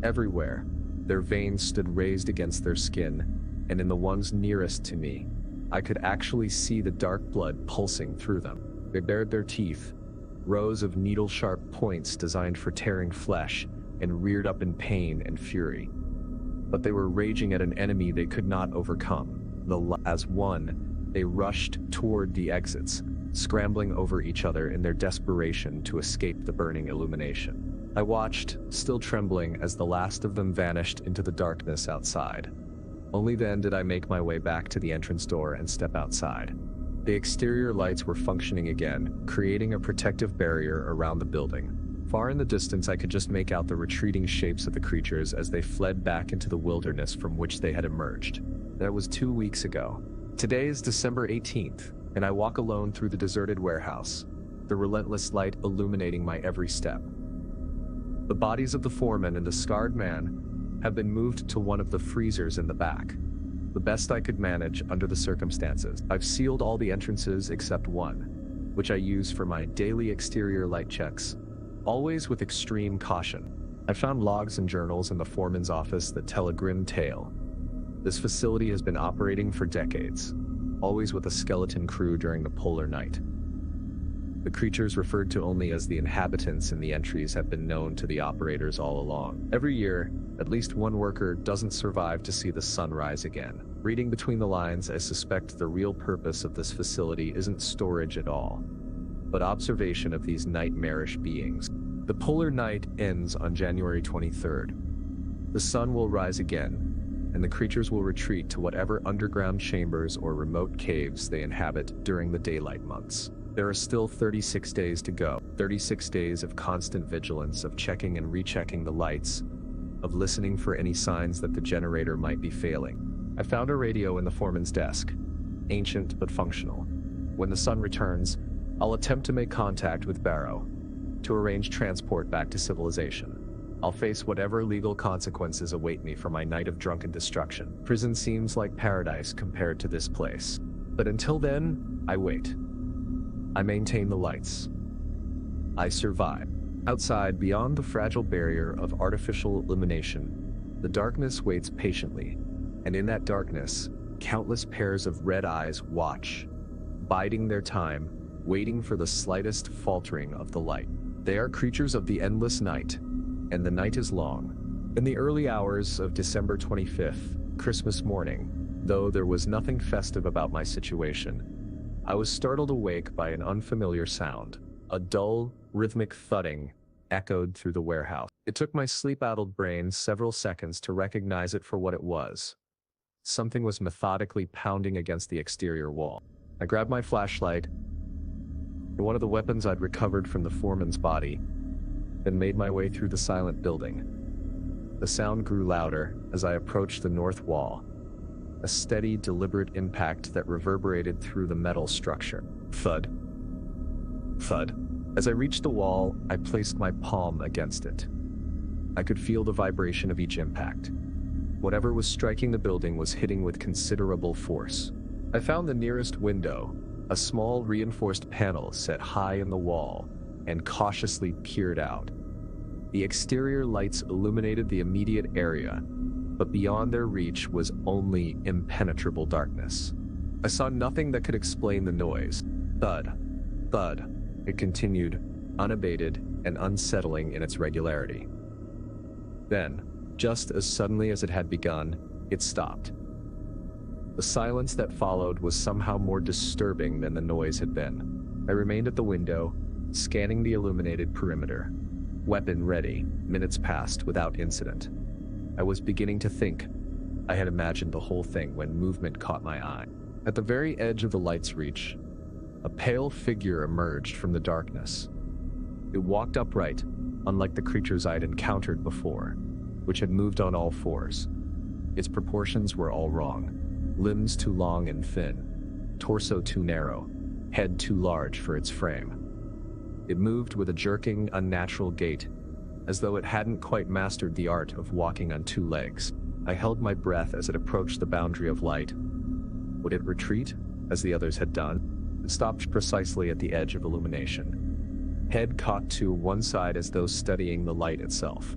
Everywhere, their veins stood raised against their skin, and in the ones nearest to me, I could actually see the dark blood pulsing through them. They bared their teeth, rows of needle-sharp points designed for tearing flesh, and reared up in pain and fury. But they were raging at an enemy they could not overcome. As one, they rushed toward the exits, scrambling over each other in their desperation to escape the burning illumination. I watched, still trembling, as the last of them vanished into the darkness outside. Only then did I make my way back to the entrance door and step outside. The exterior lights were functioning again, creating a protective barrier around the building. Far in the distance, I could just make out the retreating shapes of the creatures as they fled back into the wilderness from which they had emerged. That was 2 weeks ago. Today is December 18th, and I walk alone through the deserted warehouse, the relentless light illuminating my every step. The bodies of the foreman and the scarred man have been moved to one of the freezers in the back, the best I could manage under the circumstances. I've sealed all the entrances except one, which I use for my daily exterior light checks, always with extreme caution. I found logs and journals in the foreman's office that tell a grim tale. This facility has been operating for decades, always with a skeleton crew during the polar night. The creatures referred to only as the inhabitants in the entries have been known to the operators all along. Every year, at least one worker doesn't survive to see the sun rise again. Reading between the lines, I suspect the real purpose of this facility isn't storage at all, but observation of these nightmarish beings. The polar night ends on January 23rd. The sun will rise again, and the creatures will retreat to whatever underground chambers or remote caves they inhabit during the daylight months. There are still 36 days to go. 36 days of constant vigilance, of checking and rechecking the lights, of listening for any signs that the generator might be failing. I found a radio in the foreman's desk, ancient but functional. When the sun returns, I'll attempt to make contact with Barrow to arrange transport back to civilization. I'll face whatever legal consequences await me for my night of drunken destruction. Prison seems like paradise compared to this place. But until then, I wait. I maintain the lights. I survive. Outside, beyond the fragile barrier of artificial illumination, the darkness waits patiently, and in that darkness, countless pairs of red eyes watch, biding their time, waiting for the slightest faltering of the light. They are creatures of the endless night, and the night is long. In the early hours of December 25th, Christmas morning, though there was nothing festive about my situation, I was startled awake by an unfamiliar sound. A dull, rhythmic thudding echoed through the warehouse. It took my sleep-addled brain several seconds to recognize it for what it was. Something was methodically pounding against the exterior wall. I grabbed my flashlight, one of the weapons I'd recovered from the foreman's body, then made my way through the silent building. The sound grew louder as I approached the north wall, a steady, deliberate impact that reverberated through the metal structure. Thud. Thud. As I reached the wall, I placed my palm against it. I could feel the vibration of each impact. Whatever was striking the building was hitting with considerable force. I found the nearest window, a small reinforced panel set high in the wall, and cautiously peered out. The exterior lights illuminated the immediate area, but beyond their reach was only impenetrable darkness. I saw nothing that could explain the noise. Thud. Thud. It continued, unabated and unsettling in its regularity. Then, just as suddenly as it had begun, it stopped. The silence that followed was somehow more disturbing than the noise had been. I remained at the window, scanning the illuminated perimeter. Weapon ready. Minutes passed without incident. I was beginning to think I had imagined the whole thing when movement caught my eye. At the very edge of the light's reach, a pale figure emerged from the darkness. It walked upright, unlike the creatures I'd encountered before, which had moved on all fours. Its proportions were all wrong. Limbs too long and thin, torso too narrow, head too large for its frame. It moved with a jerking, unnatural gait, as though it hadn't quite mastered the art of walking on two legs. I held my breath as it approached the boundary of light. Would it retreat, as the others had done? It stopped precisely at the edge of illumination. Head cocked to one side as though studying the light itself.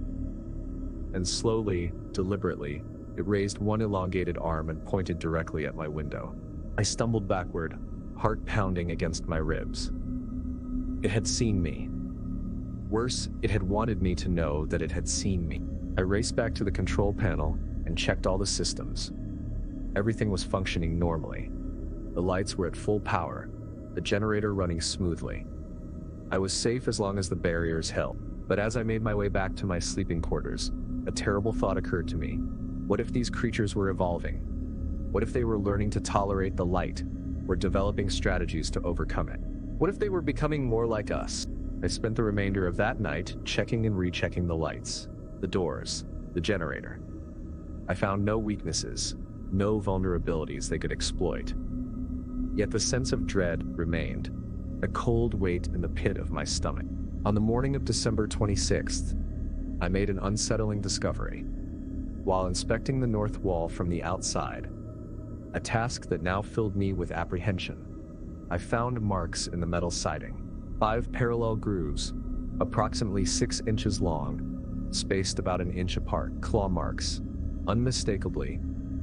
And slowly, deliberately, it raised one elongated arm and pointed directly at my window. I stumbled backward, heart pounding against my ribs. It had seen me. Worse, it had wanted me to know that it had seen me. I raced back to the control panel and checked all the systems. Everything was functioning normally. The lights were at full power, the generator running smoothly. I was safe as long as the barriers held. But as I made my way back to my sleeping quarters, a terrible thought occurred to me. What if these creatures were evolving? What if they were learning to tolerate the light, or developing strategies to overcome it? What if they were becoming more like us? I spent the remainder of that night checking and rechecking the lights, the doors, the generator. I found no weaknesses, no vulnerabilities they could exploit. Yet the sense of dread remained, a cold weight in the pit of my stomach. On the morning of December 26th, I made an unsettling discovery. While inspecting the north wall from the outside, a task that now filled me with apprehension, I found marks in the metal siding. 5 parallel grooves, approximately 6 inches long, spaced about an inch apart. Claw marks, unmistakably,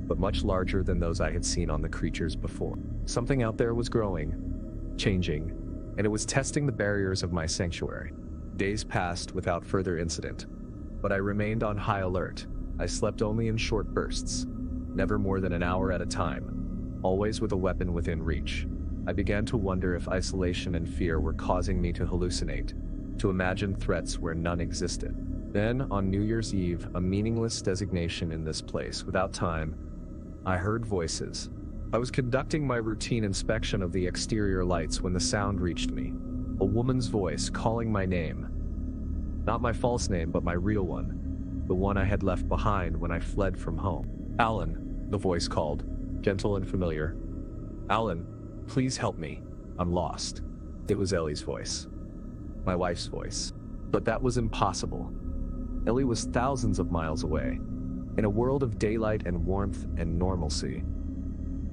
but much larger than those I had seen on the creatures before. Something out there was growing, changing, and it was testing the barriers of my sanctuary. Days passed without further incident, but I remained on high alert. I slept only in short bursts, never more than an hour at a time, always with a weapon within reach. I began to wonder if isolation and fear were causing me to hallucinate, to imagine threats where none existed. Then, on New Year's Eve, a meaningless designation in this place, without time, I heard voices. I was conducting my routine inspection of the exterior lights when the sound reached me. A woman's voice calling my name. Not my false name, but my real one. The one I had left behind when I fled from home. "Alan," the voice called, gentle and familiar. "Alan, please help me. I'm lost." It was Ellie's voice. My wife's voice. But that was impossible. Ellie was thousands of miles away, in a world of daylight and warmth and normalcy.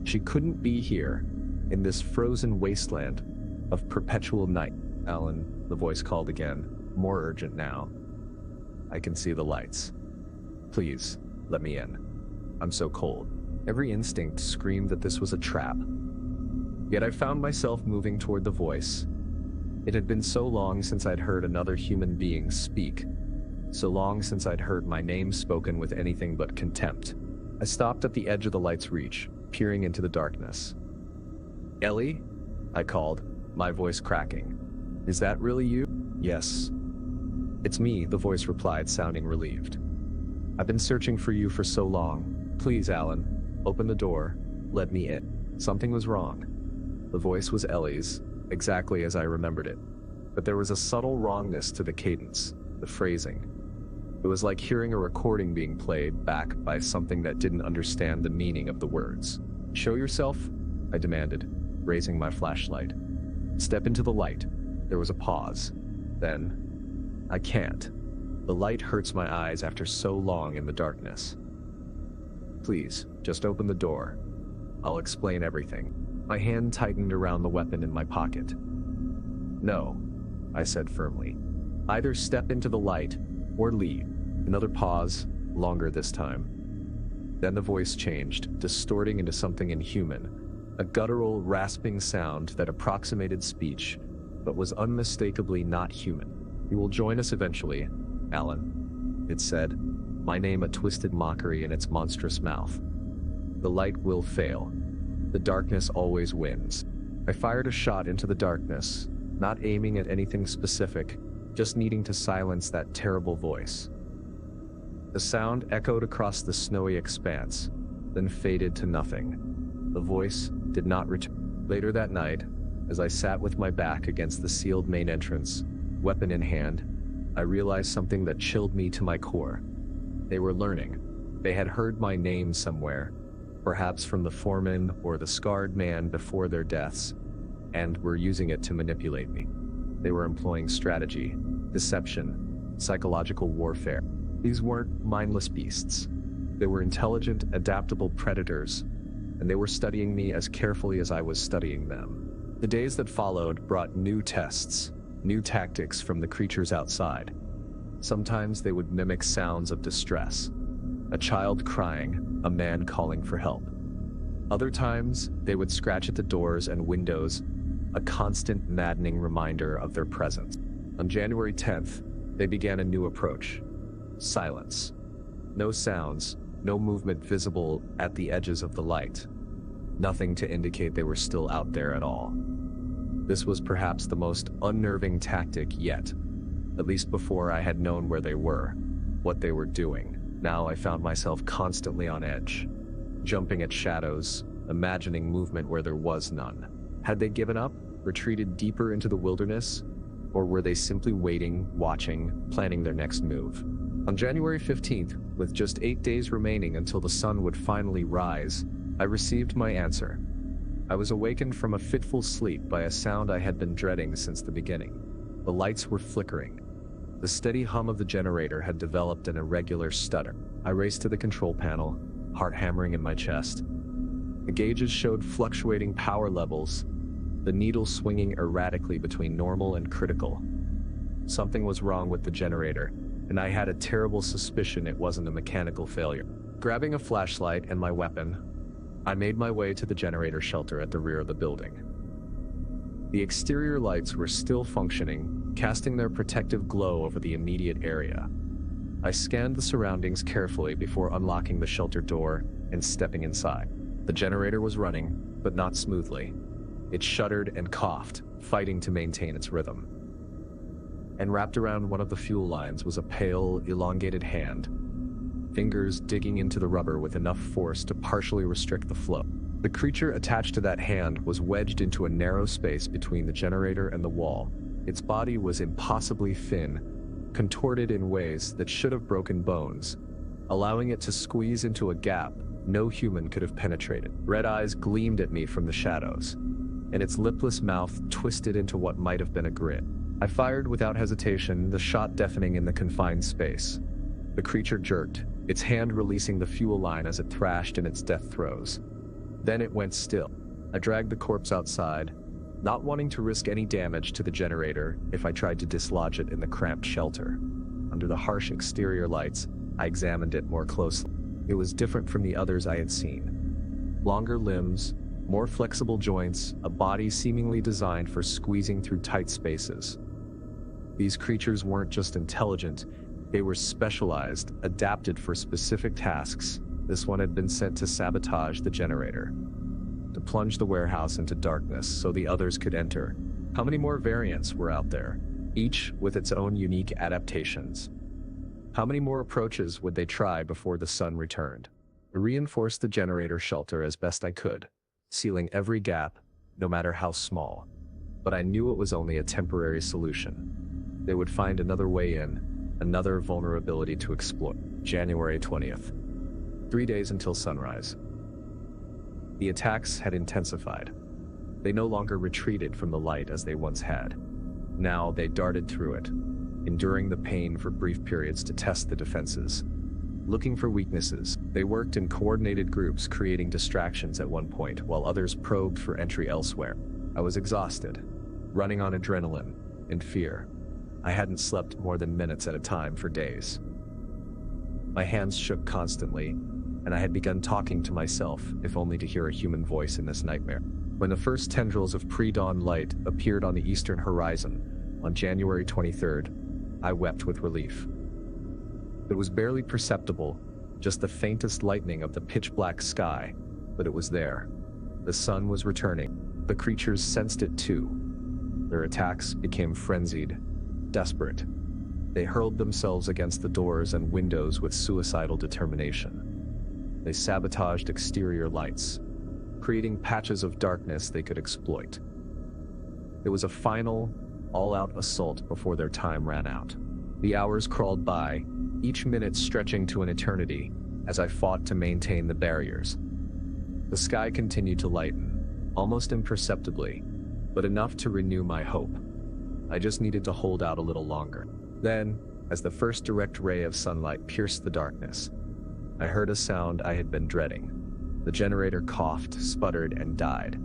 She couldn't be here, in this frozen wasteland of perpetual night. "Alan," the voice called again, more urgent now. "I can see the lights. Please, let me in. I'm so cold." Every instinct screamed that this was a trap. Yet I found myself moving toward the voice. It had been so long since I'd heard another human being speak, so long since I'd heard my name spoken with anything but contempt. I stopped at the edge of the light's reach, peering into the darkness. "Ellie?" I called, my voice cracking. "Is that really you?" "Yes." "It's me," the voice replied, sounding relieved. "I've been searching for you for so long. Please, Alan, open the door. Let me in." Something was wrong. The voice was Ellie's, exactly as I remembered it. But there was a subtle wrongness to the cadence, the phrasing. It was like hearing a recording being played back by something that didn't understand the meaning of the words. "Show yourself," I demanded, raising my flashlight. "Step into the light." There was a pause. Then, "I can't. The light hurts my eyes after so long in the darkness." "Please, just open the door. I'll explain everything." My hand tightened around the weapon in my pocket. "No," I said firmly. "Either step into the light or leave." Another pause, longer this time. Then the voice changed, distorting into something inhuman, a guttural, rasping sound that approximated speech, but was unmistakably not human. "You will join us eventually, Alan," it said, my name a twisted mockery in its monstrous mouth. "The light will fail. The darkness always wins." I fired a shot into the darkness, not aiming at anything specific, just needing to silence that terrible voice. The sound echoed across the snowy expanse, then faded to nothing. The voice did not return. Later that night, as I sat with my back against the sealed main entrance, weapon in hand, I realized something that chilled me to my core. They were learning. They had heard my name somewhere, perhaps from the foreman or the scarred man before their deaths, and were using it to manipulate me. They were employing strategy, deception, psychological warfare. These weren't mindless beasts. They were intelligent, adaptable predators, and they were studying me as carefully as I was studying them. The days that followed brought new tests, new tactics from the creatures outside. Sometimes they would mimic sounds of distress, a child crying, a man calling for help. Other times, they would scratch at the doors and windows, a constant maddening reminder of their presence. On January 10th, they began a new approach. Silence. No sounds, no movement visible at the edges of the light. Nothing to indicate they were still out there at all. This was perhaps the most unnerving tactic yet, at least before I had known where they were, what they were doing. Now I found myself constantly on edge, jumping at shadows, imagining movement where there was none. Had they given up, retreated deeper into the wilderness, or were they simply waiting, watching, planning their next move? On January 15th, with just 8 days remaining until the sun would finally rise, I received my answer. I was awakened from a fitful sleep by a sound I had been dreading since the beginning. The lights were flickering. The steady hum of the generator had developed an irregular stutter. I raced to the control panel, heart hammering in my chest. The gauges showed fluctuating power levels, the needle swinging erratically between normal and critical. Something was wrong with the generator, and I had a terrible suspicion it wasn't a mechanical failure. Grabbing a flashlight and my weapon, I made my way to the generator shelter at the rear of the building. The exterior lights were still functioning, casting their protective glow over the immediate area. I scanned the surroundings carefully before unlocking the shelter door and stepping inside. The generator was running, but not smoothly. It shuddered and coughed, fighting to maintain its rhythm. And wrapped around one of the fuel lines was a pale, elongated hand, fingers digging into the rubber with enough force to partially restrict the flow. The creature attached to that hand was wedged into a narrow space between the generator and the wall. Its body was impossibly thin, contorted in ways that should have broken bones, allowing it to squeeze into a gap no human could have penetrated. Red eyes gleamed at me from the shadows, and its lipless mouth twisted into what might have been a grin. I fired without hesitation, the shot deafening in the confined space. The creature jerked, its hand releasing the fuel line as it thrashed in its death throes. Then it went still. I dragged the corpse outside, not wanting to risk any damage to the generator if I tried to dislodge it in the cramped shelter. Under the harsh exterior lights, I examined it more closely. It was different from the others I had seen. Longer limbs, more flexible joints, a body seemingly designed for squeezing through tight spaces. These creatures weren't just intelligent, they were specialized, adapted for specific tasks, This one had been sent to sabotage the generator, to plunge the warehouse into darkness so the others could enter. How many more variants were out there, each with its own unique adaptations? How many more approaches would they try before the sun returned? I reinforced the generator shelter as best I could, sealing every gap, no matter how small. But I knew it was only a temporary solution. They would find another way in, another vulnerability to exploit. January 20th. 3 days until sunrise. The attacks had intensified. They no longer retreated from the light as they once had. Now they darted through it, enduring the pain for brief periods to test the defenses. Looking for weaknesses, they worked in coordinated groups, creating distractions at one point while others probed for entry elsewhere. I was exhausted, running on adrenaline and fear. I hadn't slept more than minutes at a time for days. My hands shook constantly, and I had begun talking to myself, if only to hear a human voice in this nightmare. When the first tendrils of pre-dawn light appeared on the eastern horizon on January 23rd, I wept with relief. It was barely perceptible, just the faintest lightening of the pitch-black sky, but it was there. The sun was returning. The creatures sensed it too. Their attacks became frenzied, desperate. They hurled themselves against the doors and windows with suicidal determination. They sabotaged exterior lights, creating patches of darkness they could exploit. It was a final, all-out assault before their time ran out. The hours crawled by, each minute stretching to an eternity, as I fought to maintain the barriers. The sky continued to lighten, almost imperceptibly, but enough to renew my hope. I just needed to hold out a little longer. Then, as the first direct ray of sunlight pierced the darkness, I heard a sound I had been dreading. The generator coughed, sputtered, and died.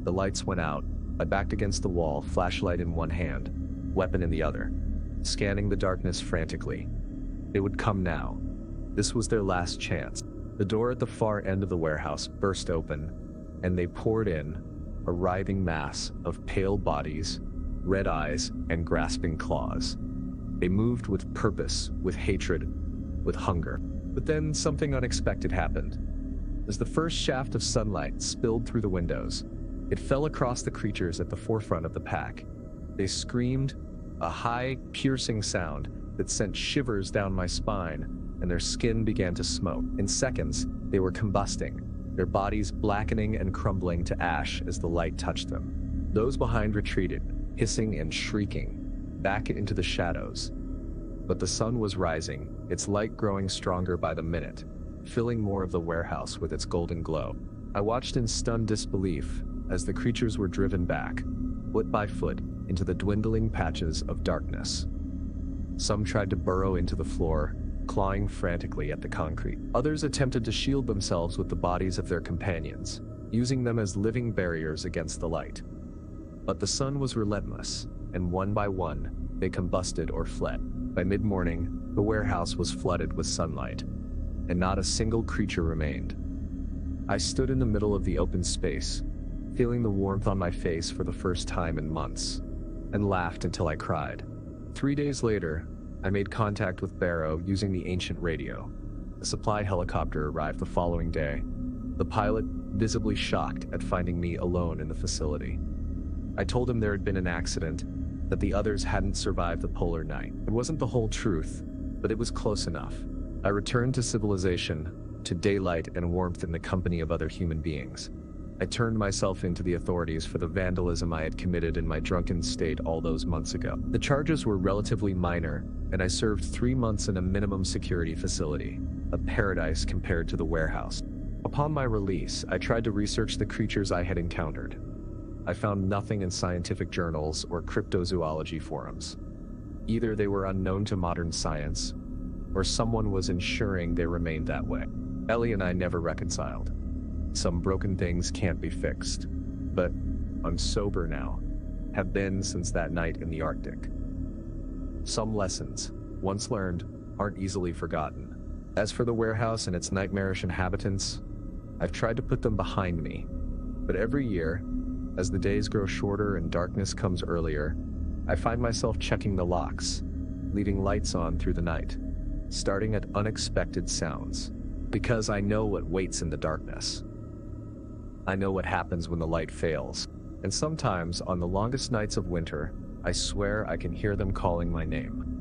The lights went out. I backed against the wall, flashlight in one hand, weapon in the other, scanning the darkness frantically. They would come now. This was their last chance. The door at the far end of the warehouse burst open, and they poured in, a writhing mass of pale bodies, red eyes, and grasping claws. They moved with purpose, with hatred, with hunger. But then something unexpected happened. As the first shaft of sunlight spilled through the windows, it fell across the creatures at the forefront of the pack. They screamed, a high, piercing sound that sent shivers down my spine, and their skin began to smoke. In seconds, they were combusting, their bodies blackening and crumbling to ash as the light touched them. Those behind retreated, hissing and shrieking, back into the shadows. But the sun was rising, its light growing stronger by the minute, filling more of the warehouse with its golden glow. I watched in stunned disbelief as the creatures were driven back, foot by foot, into the dwindling patches of darkness. Some tried to burrow into the floor, clawing frantically at the concrete. Others attempted to shield themselves with the bodies of their companions, using them as living barriers against the light. But the sun was relentless, and one by one, they combusted or fled. By mid-morning, the warehouse was flooded with sunlight, and not a single creature remained. I stood in the middle of the open space, feeling the warmth on my face for the first time in months, and laughed until I cried. 3 days later, I made contact with Barrow using the ancient radio. A supply helicopter arrived the following day, the pilot visibly shocked at finding me alone in the facility. I told him there had been an accident, that the others hadn't survived the polar night. It wasn't the whole truth, but it was close enough. I returned to civilization, to daylight and warmth in the company of other human beings. I turned myself into the authorities for the vandalism I had committed in my drunken state all those months ago. The charges were relatively minor, and I served 3 months in a minimum security facility, a paradise compared to the warehouse. Upon my release, I tried to research the creatures I had encountered. I found nothing in scientific journals or cryptozoology forums. Either they were unknown to modern science, or someone was ensuring they remained that way. Ellie and I never reconciled. Some broken things can't be fixed, but I'm sober now, have been since that night in the Arctic. Some lessons, once learned, aren't easily forgotten. As for the warehouse and its nightmarish inhabitants, I've tried to put them behind me, but every year, as the days grow shorter and darkness comes earlier, I find myself checking the locks, leaving lights on through the night, starting at unexpected sounds. because I know what waits in the darkness. I know what happens when the light fails, and sometimes on the longest nights of winter, I swear I can hear them calling my name.